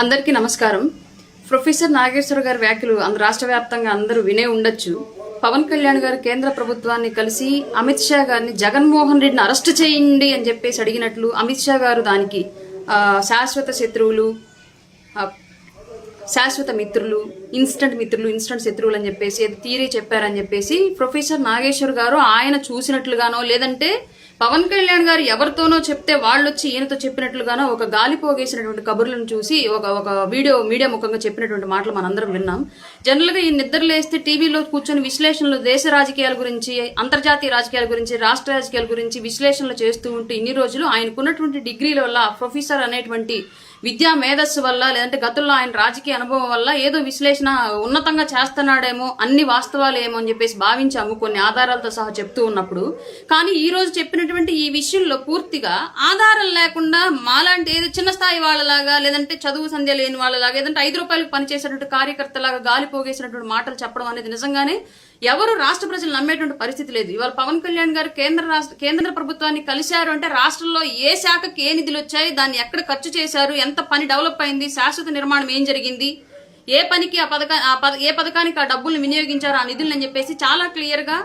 అందరికీ నమస్కారం. ప్రొఫెసర్ నాగేశ్వర గారి వ్యాఖ్యలు రాష్ట్ర వ్యాప్తంగా అందరూ వినే ఉండొచ్చు. పవన్ కళ్యాణ్ గారు కేంద్ర ప్రభుత్వాన్ని కలిసి అమిత్ షా గారిని జగన్మోహన్ రెడ్డిని అరెస్ట్ చేయండి అని చెప్పేసి అడిగినట్లు అమిత్ షా గారు దానికి శాశ్వత శత్రువులు, శాశ్వత మిత్రులు, ఇన్స్టంట్ శత్రువులు అని చెప్పేసి థియరీ చెప్పారని చెప్పేసి ప్రొఫెసర్ నాగేశ్వర్ గారు ఆయన చూసినట్లుగానో లేదంటే పవన్ కళ్యాణ్ గారు ఎవరితోనో చెప్తే వాళ్ళు వచ్చి ఈయనతో చెప్పినట్లుగానో ఒక గాలి పోగేసినటువంటి కబుర్లను చూసి ఒక మీడియా ముఖంగా చెప్పినటువంటి మాటలు మనందరం విన్నాం. జనరల్ గా ఈ నిద్రలేస్తే టీవీలో కూర్చొని విశ్లేషణలు, దేశ రాజకీయాల గురించి, అంతర్జాతీయ రాజకీయాల గురించి, రాష్ట్ర రాజకీయాల గురించి విశ్లేషణలు చేస్తూ ఉంటూ ఇన్ని రోజులు ఆయనకున్నటువంటి డిగ్రీల వల్ల, ప్రొఫెసర్ అనేటువంటి విద్యా మేధస్సు వల్ల, లేదంటే గతంలో ఆయన రాజకీయ అనుభవం వల్ల ఏదో విశ్లేషణ ఉన్నతంగా చేస్తున్నాడేమో, అన్ని వాస్తవాలు ఏమో అని చెప్పేసి భావించాము కొన్ని ఆధారాలతో సహా చెప్తూ ఉన్నప్పుడు. కానీ ఈ రోజు చెప్పినటువంటి ఈ విషయంలో పూర్తిగా ఆధారం లేకుండా మాలాంటి ఏదో చిన్న స్థాయి వాళ్ళలాగా, లేదంటే చదువు సంధ్య లేని వాళ్ళలాగా, లేదంటే 5 రూపాయలకు పనిచేసేటువంటి కార్యకర్తలాగా గాలి పోగేసినటువంటి మాటలు చెప్పడం అనేది నిజంగానే ఎవరు రాష్ట్ర ప్రజలు నమ్మేటువంటి పరిస్థితి లేదు. ఇవాళ పవన్ కళ్యాణ్ గారు కేంద్ర ప్రభుత్వాన్ని కలిశారు అంటే రాష్ట్రంలో ఏ శాఖకి ఏ నిధులు వచ్చాయి, దాన్ని ఎక్కడ ఖర్చు చేశారు, ఎంత పని డెవలప్ అయింది, శాశ్వత నిర్మాణం ఏం జరిగింది, ఏ పనికి ఏ పథకానికి ఆ డబ్బుల్ని వినియోగించారు, ఆ నిధులు అని చెప్పేసి చాలా క్లియర్ గా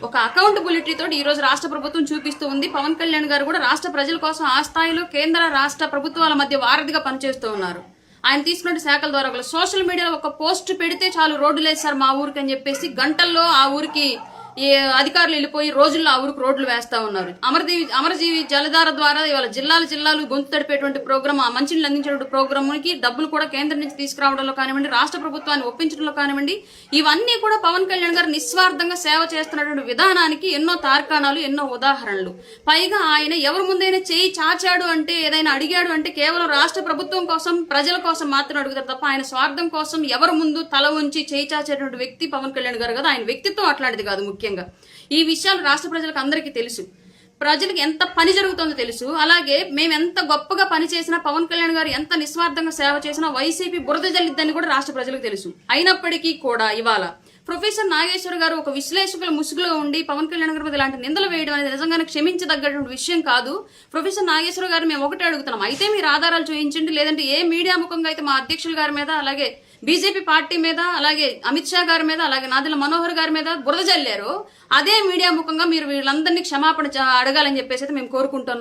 ఒక అకౌంటబిలిటీ తోటి ఈ రోజు రాష్ట్ర ప్రభుత్వం చూపిస్తూ ఉంది. పవన్ కళ్యాణ్ గారు కూడా రాష్ట్ర ప్రజల కోసం ఆ స్థాయిలో కేంద్ర రాష్ట్ర ప్రభుత్వాల మధ్య వారధిగా పనిచేస్తూ ఉన్నారు. ఆయన తీసుకున్న శాఖల ద్వారా సోషల్ మీడియాలో ఒక పోస్ట్ పెడితే చాలు, రోడ్డు లేదు సార్ మా ఊరికి అని చెప్పేసి గంటల్లో ఆ ఊరికి ఈ అధికారులు వెళ్ళిపోయి రోజుల్లో ఆ ఊరికి రోడ్లు వేస్తా ఉన్నారు. అమరజీవి జలధార ద్వారా ఇవాళ జిల్లాలు గొంతు తడిపేటువంటి ప్రోగ్రామ్, ఆ మంచినీళ్ళు అందించేటువంటి ప్రోగ్రామ్ కి డబ్బులు కూడా కేంద్రం నుంచి తీసుకురావడంలో కానివ్వండి, రాష్ట్ర ప్రభుత్వాన్ని ఒప్పించడంలో కానివ్వండి, ఇవన్నీ కూడా పవన్ కళ్యాణ్ గారు నిస్వార్థంగా సేవ చేస్తున్నటువంటి విధానానికి ఎన్నో తార్కాణాలు, ఎన్నో ఉదాహరణలు. పైగా ఆయన ఎవరి ముందైనా చేయి చాచాడు అంటే, ఏదైనా అడిగాడు అంటే కేవలం రాష్ట్ర ప్రభుత్వం కోసం, ప్రజల కోసం మాత్రం అడుగుతారు తప్ప ఆయన స్వార్థం కోసం ఎవరి ముందు తల ఉంచి చేయి చాచేటువంటి వ్యక్తి పవన్ కళ్యాణ్ గారు కదా. ఆయన వ్యక్తిత్వం అట్లాంటిది కాదు. ముఖ్యంగా ఈ విషయాలు రాష్ట్ర ప్రజలకు అందరికీ తెలుసు. ప్రజలకు ఎంత పని జరుగుతుందో తెలుసు. అలాగే మేము ఎంత గొప్పగా పని చేసినా, పవన్ కళ్యాణ్ గారు ఎంత నిస్వార్థంగా సేవ చేసినా వైసీపీ బురద జల్లిద్దని కూడా రాష్ట్ర ప్రజలకు తెలుసు. అయినప్పటికీ కూడా ఇవాళ ప్రొఫెసర్ నాగేశ్వర్ గారు ఒక విశ్లేషకుల ముసుగులో ఉండి పవన్ కళ్యాణ్ గారి మీద ఇలాంటి నిందలు వేయడం అనేది నిజంగానే క్షమించదగ్గటువంటి విషయం కాదు. ప్రొఫెసర్ నాగేశ్వర్ గారు మేము ఒకటే అడుగుతున్నాం, అయితే మీరు ఆధారాలు చూపించండి, లేదంటే ఏ మీడియా ముఖంగా అయితే మా అధ్యక్షుల గారి మీద, అలాగే బీజేపీ పార్టీ మీద, అలాగే అమిత్ షా గారి మీద, అలాగే నాదెళ్ల మనోహర్ గారి మీద బురద జల్లారు, అదే మీడియా ముఖంగా మీరు వీళ్ళందరినీ క్షమాపణ అడగాలని చెప్పేసి అయితే మేము కోరుకుంటున్నాం.